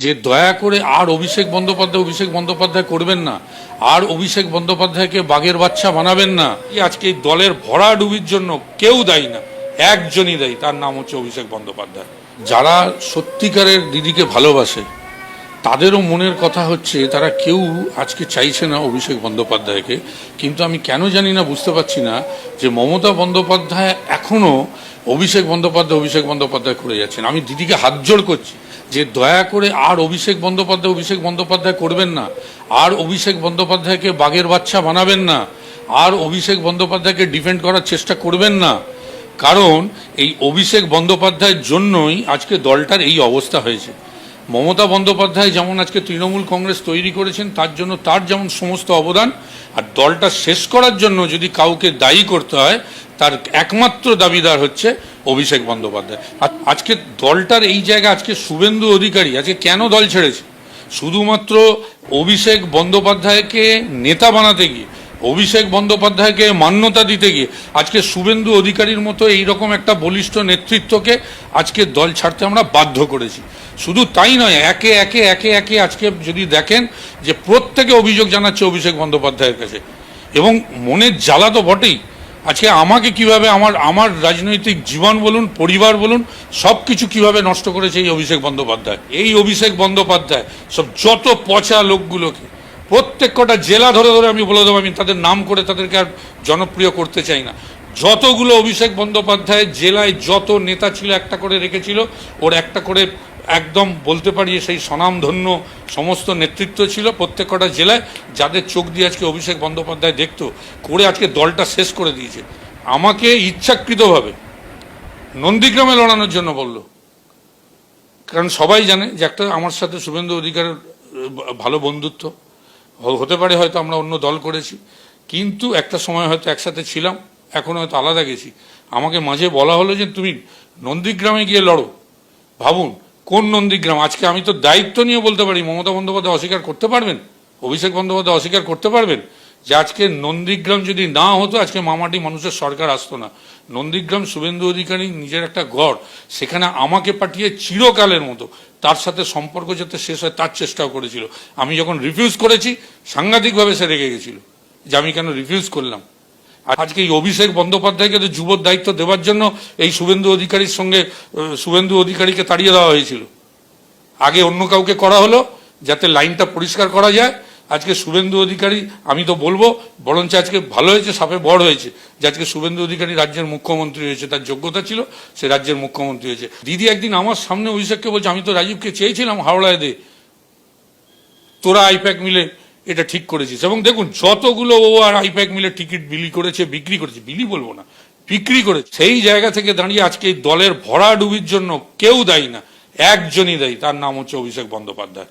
যে দয়া করে আর অভিষেক বন্দ্যোপাধ্যায় করবেন না, আর অভিষেক বন্দ্যোপাধ্যায়কে বাঘের বাচ্চা বানাবেন না। আজকে এই দলের ভরাডুবির জন্য কেউ দায়ী না, একজনই দায়ী, তার নাম হচ্ছে অভিষেক বন্দ্যোপাধ্যায়। যারা সত্যিকারের দিদিকে ভালোবাসে তাদেরও মনের কথা হচ্ছে তারা কেউ আজকে চাইছে না অভিষেক বন্দ্যোপাধ্যায়কে, কিন্তু আমি কেন জানি না, বুঝতে পারছি না যে মমতা বন্দ্যোপাধ্যায় এখনো অভিষেক বন্দ্যোপাধ্যায় করে যাচ্ছেন। আমি দিদিকে হাত জোড় করছি যে দয়া করে আর অভিষেক বন্দ্যোপাধ্যায় করবেন না, আর অভিষেক বন্দ্যোপাধ্যায়কে বাঘের বাচ্চা বানাবেন না, আর অভিষেক বন্দ্যোপাধ্যায়কে ডিফেন্ড করার চেষ্টা করবেন না। কারণ এই অভিষেক বন্দ্যোপাধ্যায়ের জন্যই আজকে দলটার এই অবস্থা হয়েছে। মমতা বন্দ্যোপাধ্যায় যেমন আজকে তৃণমূল কংগ্রেস তৈরি করেছেন, তার জন্য তার যেমন সমস্ত অবদান, আর দলটা শেষ করার জন্য যদি কাউকে দায়ী করতে হয় তার একমাত্র দাবিদার হচ্ছে অভিষেক বন্দ্যোপাধ্যায়। আর আজকে দলটার এই জায়গা, আজকে শুভেন্দু অধিকারী আজকে কেন দল ছেড়েছে? শুধুমাত্র অভিষেক বন্দ্যোপাধ্যায়কে নেতা বানাতে গিয়ে, অভিষেক বন্দ্যোপাধ্যায়কে মান্যতা দিতে গিয়ে আজকে শুভেন্দু অধিকারীর মতো এইরকম একটা বলিষ্ঠ নেতৃত্বকে আজকে দল ছাড়তে আমরা বাধ্য করেছি। শুধু তাই নয়, একে একে আজকে যদি দেখেন যে প্রত্যেকে অভিযোগ জানাচ্ছে অভিষেক বন্দ্যোপাধ্যায়ের কাছে, এবং মনের জ্বালা তো বটেই। আজকে আমাকে কিভাবে আমার রাজনৈতিক জীবন বলুন, পরিবার বলুন, সব কিছু কীভাবে নষ্ট করেছে এই অভিষেক বন্দ্যোপাধ্যায়। এই অভিষেক বন্দ্যোপাধ্যায় সব যত পচা লোকগুলোকে প্রত্যেক কটা জেলা ধরে ধরে আমি বলে দেবো, আমি তাদের নাম করে তাদেরকে আর জনপ্রিয় করতে চাই না। যতগুলো অভিষেক বন্দ্যোপাধ্যায় জেলায় যত নেতা ছিল একটা করে রেখেছিল, ওর একটা করে একদম বলতে পারি সেই স্বনামধন্য সমস্ত নেতৃত্ব ছিল প্রত্যেক কটা জেলায়, যাদের চোখ দিয়ে আজকে অভিষেক বন্দ্যোপাধ্যায় দেখতো, করে আজকে দলটা শেষ করে দিয়েছে। আমাকে ইচ্ছাকৃতভাবে নন্দীগ্রামে লড়ানোর জন্য বলল, কারণ সবাই জানে যে একটা আমার সাথে শুভেন্দু অধিকারের ভালো বন্ধুত্ব হতে পারে, হয়তো আমরা অন্য দল করেছি, কিন্তু একটা সময় হয়তো একসাথে ছিলাম, এখন হয়তো আলাদা গেছি। আমাকে মাঝে বলা হলো যে তুমি নন্দীগ্রামে গিয়ে লড়ো। ভাবুন, কোন নন্দীগ্রাম? আজকে আমি তো দায়িত্ব নিয়ে বলতে পারি, মমতা বন্দ্যোপাধ্যায় অস্বীকার করতে পারবেন, অভিষেক বন্দ্যোপাধ্যায় অস্বীকার করতে পারবেন যে আজকে নন্দীগ্রাম যদি না হতো আজকে মামাটি মানুষের সরকার আসতো না। নন্দীগ্রাম শুভেন্দু অধিকারী নিজের একটা গড়, সেখানে আমাকে পাঠিয়ে চিরকালের মতো তার সাথে সম্পর্ক যাতে শেষ হয় তার চেষ্টাও করেছিল। আমি যখন রিফিউজ করেছি সাংঘাতিকভাবে সে রেগে গেছিল যে আমি কেন রিফিউজ করলাম। আজকে এই অভিষেক বন্দ্যোপাধ্যায়কে তো যুবর দায়িত্ব দেওয়ার জন্য এই শুভেন্দু অধিকারীকে তাড়িয়ে দেওয়া হয়েছিল। আগে অন্য কাউকে করা হলো যাতে লাইনটা পরিষ্কার করা যায়। আজকে শুভেন্দু অধিকারী, আমি তো বলবো বরঞ্চ আজকে ভালো হয়েছে, সাপে বড় হয়েছে যে আজকে শুভেন্দু অধিকারী রাজ্যের মুখ্যমন্ত্রী হয়েছে, তার যোগ্যতা ছিল, সে রাজ্যের মুখ্যমন্ত্রী হয়েছে। দিদি একদিন আমার সামনে অভিষেককে বলছে, আমি তো রাজীবকে চেয়েছিলাম হাওড়ায় দে, তোরা আইপ্যাক মিলে এটা ঠিক করেছিস। এবং দেখুন যতগুলো ও আর আইপ্যাক মিলে টিকিট বিক্রি করেছে, বিলি বলবো না, বিক্রি করেছে, সেই জায়গা থেকে দাঁড়িয়ে আজকে এই দলের ভরাডুবির জন্য কেউ দায়ী না, একজনই দায়ী, তার নাম হচ্ছে অভিষেক বন্দ্যোপাধ্যায়।